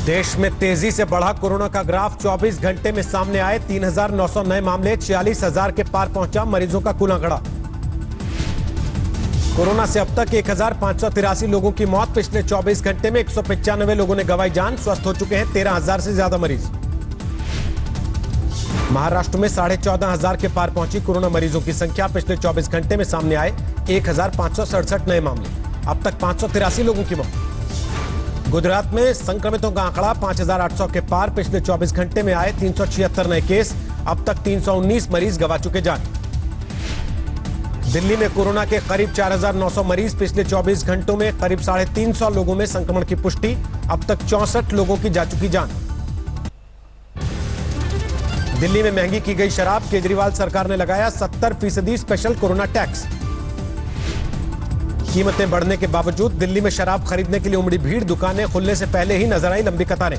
देश में तेजी से बढ़ा कोरोना का ग्राफ। 24 घंटे में सामने आए 3,900 नए मामले, 46,000 के पार पहुंचा मरीजों का कुल आंकड़ा। कोरोना से अब तक 1,583 लोगों की मौत। पिछले 24 घंटे में 195 लोगों ने गंवाई जान। स्वस्थ हो चुके हैं 13,000 से ज्यादा मरीज। महाराष्ट्र में 14,500 के पार पहुंची कोरोना मरीजों की संख्या। पिछले 24 घंटे में सामने आए 1,567 नए मामले, अब तक 583 लोगों की मौत। गुजरात में संक्रमितों का आंकड़ा 5,800 के पार। पिछले 24 घंटे में आए 376 नए केस, अब तक 319 मरीज गंवा चुके जान। दिल्ली में कोरोना के करीब 4,900 मरीज। पिछले 24 घंटों में करीब 350 लोगों में संक्रमण की पुष्टि, अब तक 64 लोगों की जा चुकी जान। दिल्ली में महंगी की गई शराब। केजरीवाल सरकार ने लगाया 70% स्पेशल कोरोना टैक्स। कीमतें बढ़ने के बावजूद दिल्ली में शराब खरीदने के लिए उमड़ी भीड़। दुकानें खुलने से पहले ही नजर आई लंबी कतारें।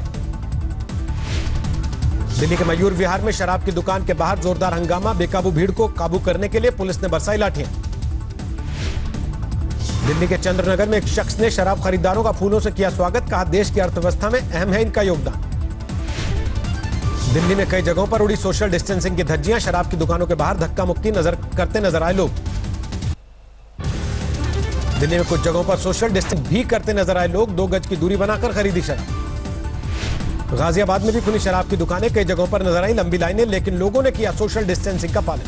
दिल्ली के मयूर विहार में शराब की दुकान के बाहर जोरदार हंगामा। बेकाबू भीड़ को काबू करने के लिए पुलिस ने बरसाई लाठियां। दिल्ली के चंद्रनगर में एक शख्स ने शराब खरीदारों का फूलों से किया स्वागत। कहा, देश की अर्थव्यवस्था में अहम है इनका योगदान। दिल्ली में कई जगहों पर उड़ी सोशल डिस्टेंसिंग की धज्जियां। शराब की दुकानों के बाहर धक्का मुक्की करते नजर आए लोग। दिल्ली में कुछ जगहों पर सोशल डिस्टेंस भी करते नजर आए लोग। 2 गज की दूरी बनाकर खरीदी शराब। गाजियाबाद में भी खुली शराब की दुकानें। कई जगहों पर नजर आई लंबी लाइनें, लेकिन लोगों ने किया सोशल डिस्टेंसिंग का पालन।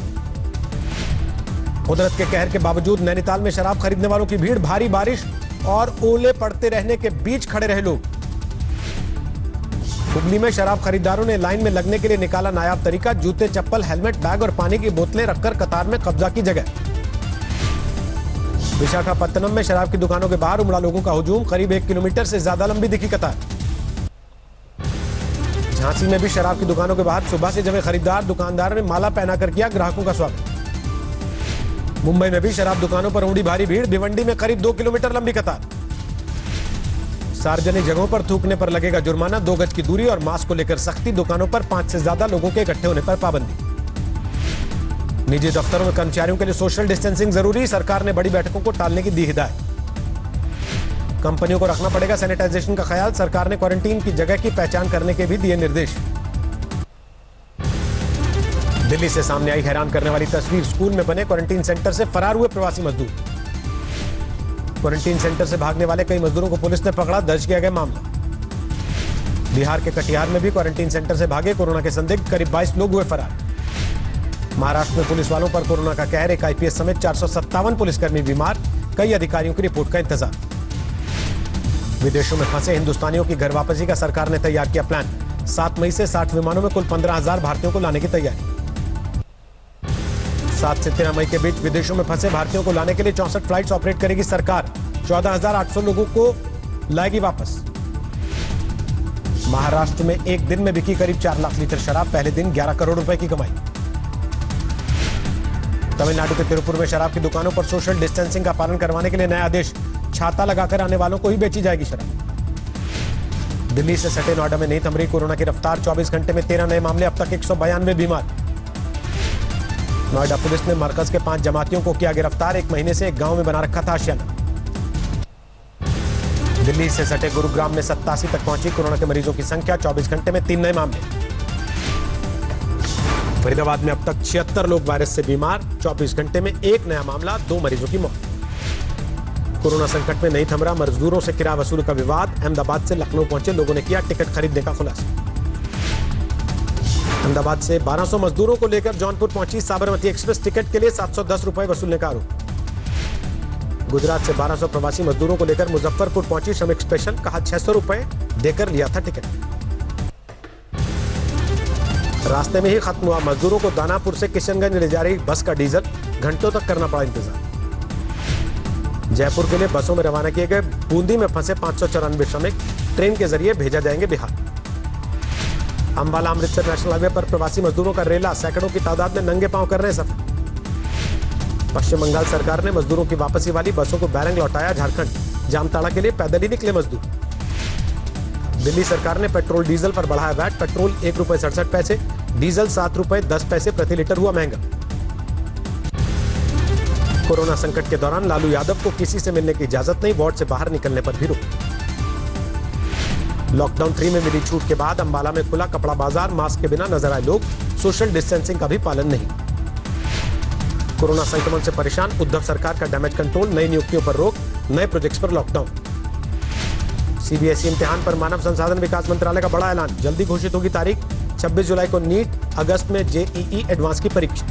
कुदरत के कहर के बावजूद नैनीताल में शराब खरीदने वालों की भीड़। भारी बारिश और ओले पड़ते रहने के बीच खड़े रहे लोग। हुगली में शराब खरीदारों ने लाइन में लगने के लिए निकाला नायाब तरीका। जूते, चप्पल, हेलमेट, बैग और पानी की बोतलें रखकर कतार में कब्जा की जगह। विशाखापत्तनम में शराब की दुकानों के बाहर उमड़ा लोगों का हुजूम। करीब 1 किलोमीटर से ज्यादा लंबी दिखी कतार। झांसी में भी शराब की दुकानों के बाहर सुबह से जमे खरीदार। दुकानदार ने माला पहनाकर किया ग्राहकों का स्वागत। मुंबई में भी शराब दुकानों पर उमड़ी भारी भीड़। भिवंडी में करीब 2 किलोमीटर लंबी कतार। सार्वजनिक जगहों पर थूकने पर लगेगा जुर्माना। 2 गज की दूरी और मास्क को लेकर सख्ती। दुकानों पर 5 से ज्यादा लोगों के इकट्ठे होने पर पाबंदी। निजी दफ्तरों में कर्मचारियों के लिए सोशल डिस्टेंसिंग जरूरी। सरकार ने बड़ी बैठकों को टालने की दी हिदायत। कंपनियों को रखना पड़ेगा सैनिटाइजेशन का ख्याल। सरकार ने क्वारंटीन की जगह की पहचान करने के भी दिए निर्देश। दिल्ली से सामने आई हैरान करने वाली तस्वीर। स्कूल में बने क्वारंटीन सेंटर से फरार हुए प्रवासी मजदूर। क्वारंटीन सेंटर से भागने वाले कई मजदूरों को पुलिस ने पकड़ा। दर्ज किया गया मामला। बिहार के कटिहार में भी क्वारंटीन सेंटर से भागे कोरोना के संदिग्ध करीब 22 लोग हुए फरार। महाराष्ट्र में पुलिस वालों पर कोरोना का कहर। एक आईपीएस समेत 457 पुलिसकर्मी बीमार। कई अधिकारियों की रिपोर्ट का इंतजार। विदेशों में फंसे हिंदुस्तानियों की घर वापसी का सरकार ने तैयार किया प्लान। 7 मई से 60 विमानों में कुल 15,000 भारतीयों को लाने की तैयारी। 7 से 13 मई के बीच विदेशों में फंसे भारतीयों को लाने के लिए 64 फ्लाइट्स ऑपरेट करेगी सरकार। 14,800 लोगों को लाएगी वापस। महाराष्ट्र में एक दिन में बिकी करीब 4 लाख लीटर शराब। पहले दिन 11 करोड़ रुपए की कमाई। तमिलनाडु के तिरुपुर में शराब की दुकानों पर सोशल डिस्टेंसिंग का पालन करवाने के लिए नया आदेश। छाता लगाकर आने वालों को ही बेची जाएगी शराब। दिल्ली से सटे नोएडा में नहीं थम रही कोरोना की रफ्तार। 24 घंटे में 13 नए मामले, अब तक 192 बीमार। नोएडा पुलिस ने मरकज के 5 जमातियों को किया गिरफ्तार। 1 महीने से एक गांव में बना रखा था आशियाना। दिल्ली से सटे गुरुग्राम में 87 तक पहुंची कोरोना के मरीजों की संख्या। 24 घंटे में 3 नए मामले। फरीदाबाद में अब तक 76 लोग वायरस से बीमार। 24 घंटे में 1 नया मामला, 2 मरीजों की मौत। कोरोना संकट में नहीं थम रहा मजदूरों से किराया वसूली का विवाद। अहमदाबाद से लखनऊ पहुंचे लोगों ने किया टिकट खरीदने का खुलासा। अहमदाबाद से 1200 मजदूरों को लेकर जौनपुर पहुंची साबरमती एक्सप्रेस। टिकट के लिए 710 रुपए वसूलने का आरोप। गुजरात से 1200 प्रवासी मजदूरों को लेकर मुजफ्फरपुर पहुंची श्रमिक स्पेशल। कहा 600 रुपए देकर लिया था टिकट। रास्ते में ही खत्म हुआ मजदूरों को दानापुर से किशनगंज ले जा रही बस का डीजल। घंटों तक करना पड़ा इंतजार। जयपुर के लिए बसों में रवाना किए गए बूंदी में फंसे 594 श्रमिक ट्रेन के जरिए भेजा जाएंगे बिहार। अंबाला अमृतसर नेशनल हाईवे पर प्रवासी मजदूरों का रेला। सैकड़ों की तादाद में नंगे पांव कर रहे हैं सफर। पश्चिम बंगाल सरकार ने मजदूरों की वापसी वाली बसों को बैरंग लौटाया। झारखंड जामताड़ा के लिए पैदल ही निकले मजदूर। दिल्ली सरकार ने पेट्रोल डीजल पर बढ़ाया वैट। पेट्रोल 1 रुपए 67 पैसे, डीजल 7 रुपए 10 पैसे प्रति लीटर हुआ महंगा। कोरोना संकट के दौरान लालू यादव को किसी से मिलने की इजाजत नहीं। वार्ड से बाहर निकलने पर भी रोक। लॉकडाउन 3 में मिली छूट के बाद अंबाला में खुला कपड़ा बाजार, मास्क के बिना नजर आए लोग, सोशल डिस्टेंसिंग का भी पालन नहीं। कोरोना संक्रमण से परेशान उद्धव सरकार का डैमेज कंट्रोल, नई नियुक्तियों पर रोक, नए प्रोजेक्ट्स पर लॉकडाउन। सीबीएसई इम्तिहान पर मानव संसाधन विकास मंत्रालय का बड़ा ऐलान, जल्दी घोषित होगी तारीख, 26 जुलाई को नीट, अगस्त में जेईई एडवांस की परीक्षा।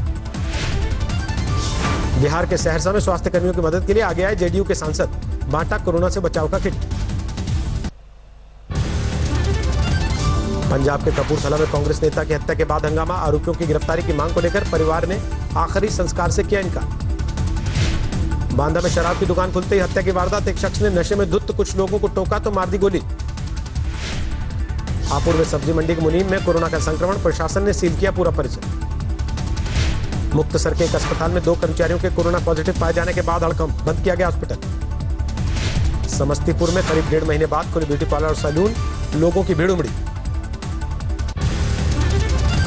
बिहार के सहरसा में स्वास्थ्य कर्मियों की मदद के लिए आगे आए जेडीयू के सांसद, बांटा कोरोना से बचाव का किट। पंजाब के कपूरथला में कांग्रेस नेता की हत्या के बाद हंगामा, आरोपियों की गिरफ्तारी की मांग को लेकर परिवार ने आखिरी संस्कार से किया इनकार। बांदा में शराब की दुकान खुलते ही हत्या की वारदात, एक शख्स ने नशे में धुत कुछ लोगों को टोका तो मार दी गोली। हापुड़ में सब्जी मंडी के मुनीम में कोरोना का संक्रमण, प्रशासन ने सील किया पूरा परिसर। मुक्तसर के एक अस्पताल में 2 कर्मचारियों के कोरोना पॉजिटिव पाए जाने के बाद हड़कंप, बंद किया गया हॉस्पिटल। समस्तीपुर में करीब 1.5 महीने बाद खुले ब्यूटी पार्लर और सैलून, लोगों की भीड़ उमड़ी।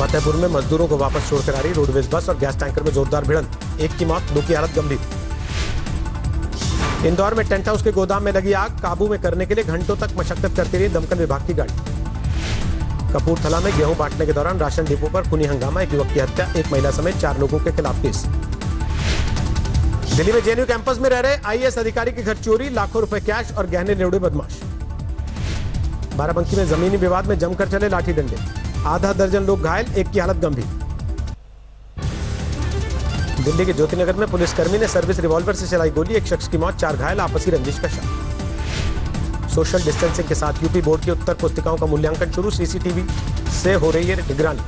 फतेहपुर में मजदूरों को वापस छोड़कर आ रही रोडवेज बस और गैस टैंकर में जोरदार भिड़ंत, 1 की मौत, 2 की हालत गंभीर। इंदौर में टेंट हाउस के गोदाम में लगी आग, काबू में करने के लिए घंटों तक मशक्कत करती रही दमकल विभाग की गाड़ी। कपूरथला में गेहूं बांटने के दौरान राशन डिपो पर खूनी हंगामा, एक युवक की हत्या, 1 महिला समेत 4 लोगों के खिलाफ केस। दिल्ली में जेएनयू कैंपस में रह रहे आईएएस अधिकारी के घर चोरी, लाखों रुपए कैश और गहने ले उड़े बदमाश। बाराबंकी में जमीनी विवाद में जमकर चले लाठी डंडे, आधा दर्जन लोग घायल, 1 की हालत गंभीर। दिल्ली के ज्योतिनगर में पुलिसकर्मी ने सर्विस रिवॉल्वर से चलाई गोली, 1 शख्स की मौत, 4 घायल, आपसी रंजिश का शक। सोशल डिस्टेंसिंग के साथ यूपी बोर्ड की उत्तर पुस्तिकाओं का मूल्यांकन शुरू, सीसीटीवी से हो रही है निगरानी।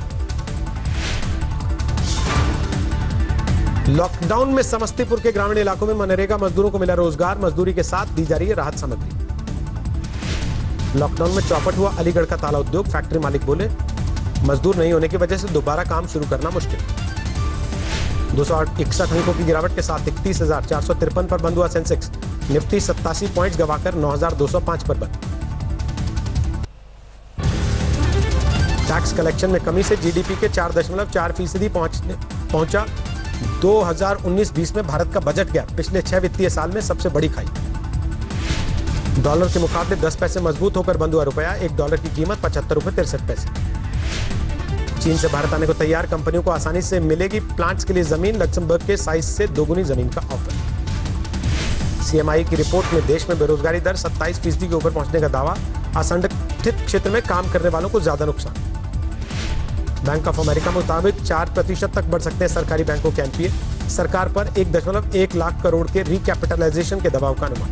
लॉकडाउन में समस्तीपुर के ग्रामीण इलाकों में मनरेगा मजदूरों को मिला रोजगार, मजदूरी के साथ दी जा रही है राहत सामग्री। लॉकडाउन में चौपट हुआ अलीगढ़ का ताला उद्योग, फैक्ट्री मालिक बोले मजदूर नहीं होने की वजह से दोबारा काम शुरू करना मुश्किल। 261 अंकों की गिरावट के साथ 31,453 पर बंद हुआ सेंसेक्स, निफ्टी 87 पॉइंट्स गवाकर 9,205 पर बंद। टैक्स कलेक्शन में कमी से जीडीपी के 4.4% पहुंचा 2019-20 में भारत का बजट गया, पिछले 6 वित्तीय साल में सबसे बड़ी खाई। डॉलर के मुकाबले 10 पैसे मजबूत होकर बंद हुआ रुपया, $1 की कीमत 75 रुपए 63 पैसे। चीन से भारत आने को तैयार कंपनियों को आसानी से मिलेगी प्लांट्स के लिए जमीन, लक्समबर्ग के साइज से दोगुनी जमीन का ऑफर। सीएमआई की रिपोर्ट में देश में बेरोजगारी दर 27% के ऊपर पहुंचने का दावा, असंगठित क्षेत्र में काम करने वालों को ज्यादा नुकसान। बैंक ऑफ अमेरिका मुताबिक 4% तक बढ़ सकते हैं सरकारी बैंकों के एनपीए, सरकार पर 1.1 लाख करोड़ के रिकैपिटलाइजेशन के दबाव का अनुमान।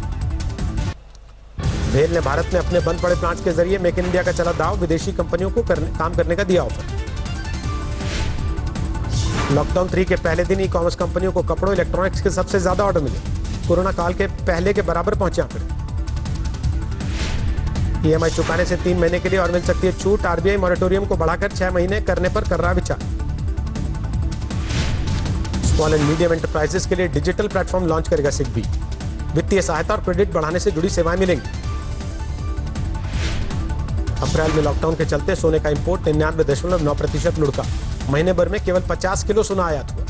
भेल ने भारत में अपने बंद पड़े प्लांट्स के जरिए मेक इन इंडिया का चला दाव, विदेशी कंपनियों को काम करने का दिया ऑफर। लॉकडाउन 3 के पहले दिन ई कॉमर्स कंपनियों को कपड़ों, इलेक्ट्रॉनिक्स के सबसे ज्यादा ऑर्डर मिले, कोरोना काल के पहले के बराबर पहुंचे आंकड़े। ईएमआई चुकाने से 3 महीने के लिए और मिल सकती है छूट, आरबीआई मॉरेटोरियम को बढ़ाकर 6 महीने करने पर कर रहा विचार। स्मॉल एंड मीडियम एंटरप्राइजेस के लिए डिजिटल प्लेटफॉर्म लॉन्च करेगा सिडबी, वित्तीय सहायता और क्रेडिट बढ़ाने से जुड़ी सेवाएं मिलेंगी। अप्रैल में लॉकडाउन के चलते सोने का इंपोर्ट 99.9% लुढ़का, महीने भर में केवल 50 किलो सोना आयात हुआ।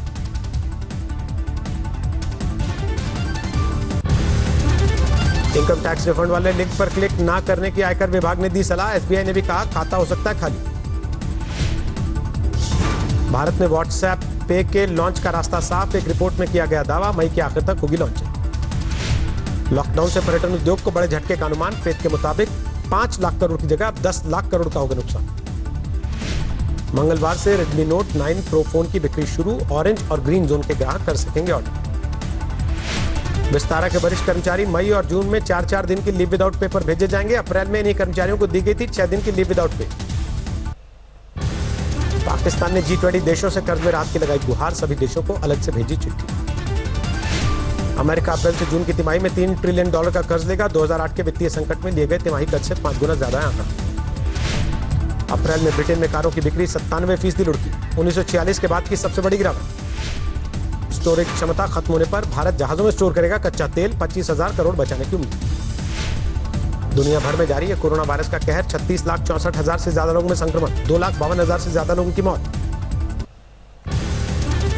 इनकम टैक्स रिफंड वाले लिंक पर क्लिक ना करने की आयकर विभाग ने दी सलाह, एसबीआई ने भी कहा खाता हो सकता है खाली। भारत में व्हाट्सएप पे के लॉन्च का रास्ता साफ, एक रिपोर्ट में किया गया दावा, मई के आखिर तक होगी लॉन्चिंग। लॉकडाउन से पर्यटन उद्योग को बड़े झटके का अनुमान, फेड के मुताबिक 5 लाख करोड़ की जगह 10 लाख करोड़ का होगा नुकसान। मंगलवार से Redmi Note 9 Pro फोन की बिक्री शुरू, ऑरेंज और ग्रीन जोन के ग्राहक कर सकेंगे ऑर्डर। विस्तारा के वरिष्ठ कर्मचारी मई और जून में 4-4 दिन की लीव विदाउट पे पर भेजे जाएंगे, अप्रैल में इन्हीं कर्मचारियों को दी गई थी 6 दिन की लीव विदाउट पे। पाकिस्तान ने G20 देशों से कर्ज में राहत की लगाई गुहार, सभी देशों को अलग से भेजी चिट्ठी। अमेरिका अप्रैल से जून की तिमाही में $3 ट्रिलियन का कर्ज लेगा, 2008 के वित्तीय संकट में लिए गए तिमाही कर्ज से 5 गुना ज्यादा है आंकड़ा। अप्रैल में ब्रिटेन में कारों की बिक्री 97% लुढ़की, 1946 के बाद की सबसे बड़ी गिरावट। स्टोरेज क्षमता खत्म होने पर भारत जहाजों में स्टोर करेगा कच्चा तेल, 25,000 करोड़ बचाने की उम्मीद। दुनिया भर में जारी है कोरोना वायरस का कहर, 36,64,000 से ज्यादा लोगों में संक्रमण, 2,52,000 से ज्यादा लोगों की मौत।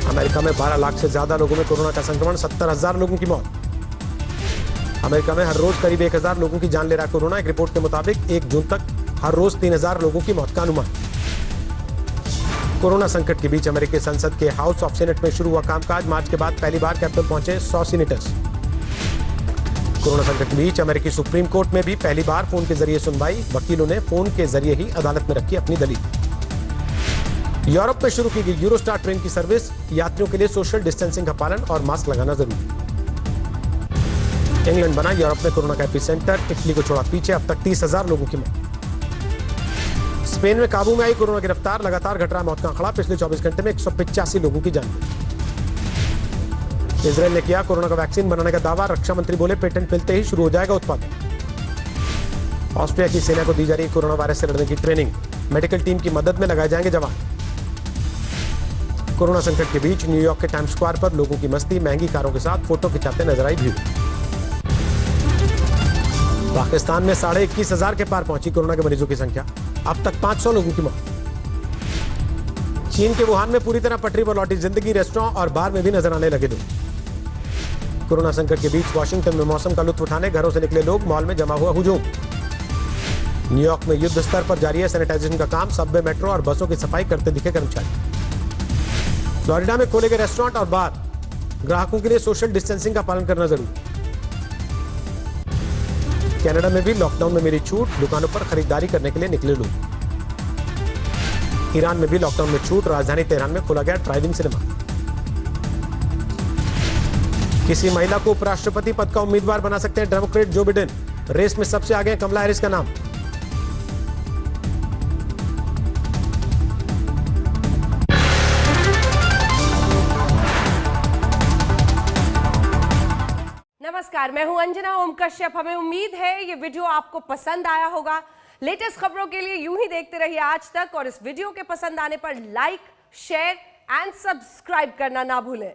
अमेरिका में 12 लाख से ज्यादा लोगों में कोरोना का संक्रमण, 70,000 लोगों की मौत। अमेरिका में हर रोज करीब 1,000 लोगों की जान ले रहा कोरोना, एक रिपोर्ट के मुताबिक 1 जून तक हर रोज 3000 लोगों की मौत का अनुमान। कोरोना संकट के बीच अमेरिकी संसद के हाउस ऑफ सीनेट में शुरू हुआ कामकाज। मार्च के बाद पहली बार कैपिटल पहुंचे 100 सीनेटर्स। कोरोना संकट के बीच अमेरिकी सुप्रीम कोर्ट में भी पहली बार फोन के जरिए सुनवाई। वकीलों ने फोन के जरिए ही अदालत में रखी अपनी दलील। यूरोप में शुरू की गई यूरोस्टार ट्रेन की सर्विस। यात्रियों के लिए सोशल डिस्टेंसिंग का पालन और मास्क लगाना जरूरी। इंग्लैंड बना यूरोप में कोरोना का एपिसेंटर। इटली को छोड़ा पीछे, अब तक 30,000 लोगों की मौत। स्पेन में काबू में आई कोरोना की रफ्तार। लगातार घट रहा मौत का आंकड़ा। पिछले 24 घंटे में 185 लोगों की जान गई। इजरायल ने किया कोरोना का वैक्सीन बनाने का दावा। रक्षा मंत्री बोले पेटेंट मिलते ही शुरू हो जाएगा उत्पादन। ऑस्ट्रिया की सेना को दी जा रही कोरोना वायरस से लड़ने की ट्रेनिंग। मेडिकल टीम की मदद में लगाए जाएंगे जवान। कोरोना संकट के बीच न्यूयॉर्क के टाइम्स स्क्वायर पर लोगों की मस्ती। महंगी कारों के साथ फोटो खिंचाते नजर आई भीड़। पाकिस्तान में 21,500 के पार पहुंची कोरोना के मरीजों की संख्या। अब तक 500 लोगों की मौत। चीन के वुहान में पूरी तरह पटरी पर लौटी जिंदगी। रेस्टोरेंट और बार में भी नजर आने लगे लोग। कोरोना संकट के बीच वॉशिंगटन में मौसम का लुत्फ उठाने घरों से निकले लोग। मॉल में जमा हुआ हुजूम। न्यूयॉर्क में युद्ध स्तर पर जारी है सैनिटाइजेशन का काम। सबवे, मेट्रो और बसों की सफाई करते दिखे कर्मचारी। फ्लोरिडा में खोले गए रेस्टोरेंट और बार। ग्राहकों के लिए सोशल डिस्टेंसिंग का पालन करना जरूरी। कनाडा में भी लॉकडाउन में मिली छूट। दुकानों पर खरीदारी करने के लिए निकले लोग। ईरान में भी लॉकडाउन में छूट। राजधानी तेहरान में खोला गया ड्राइविंग सिनेमा। किसी महिला को उपराष्ट्रपति पद का उम्मीदवार बना सकते हैं डेमोक्रेट जो बिडेन। रेस में सबसे आगे कमला हैरिस का नाम। नमस्कार, मैं हूं अंजना ओम कश्यप। हमें उम्मीद है ये वीडियो आपको पसंद आया होगा। लेटेस्ट खबरों के लिए यूं ही देखते रहिए आज तक और इस वीडियो के पसंद आने पर लाइक, शेयर एंड सब्सक्राइब करना ना भूलें।